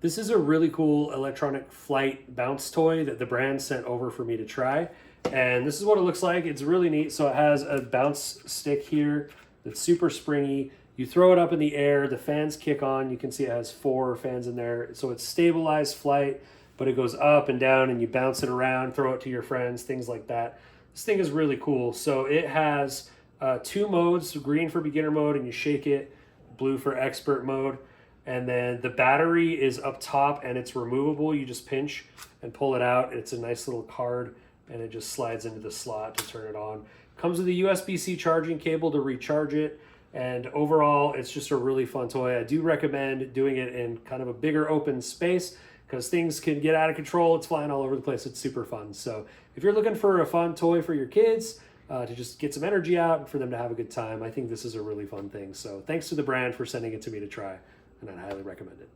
This is a really cool electronic flight bounce toy that the brand sent over for me to try. And this is what it looks like. It's really neat. So it has a bounce stick here that's super springy. You throw it up in the air, the fans kick on. You can see it has 4 fans in there. So it's stabilized flight, but it goes up and down and you bounce it around, throw it to your friends, things like that. This thing is really cool. So it has 2 modes, green for beginner mode and you shake it, blue for expert mode. And then the battery is up top and it's removable. You just pinch and pull it out. It's a nice little card and it just slides into the slot to turn it on. Comes with a USB-C charging cable to recharge it. And overall, it's just a really fun toy. I do recommend doing it in kind of a bigger open space because things can get out of control. It's flying all over the place. It's super fun. So if you're looking for a fun toy for your kids, to just get some energy out and for them to have a good time, I think this is a really fun thing. So thanks to the brand for sending it to me to try, and I'd highly recommend it.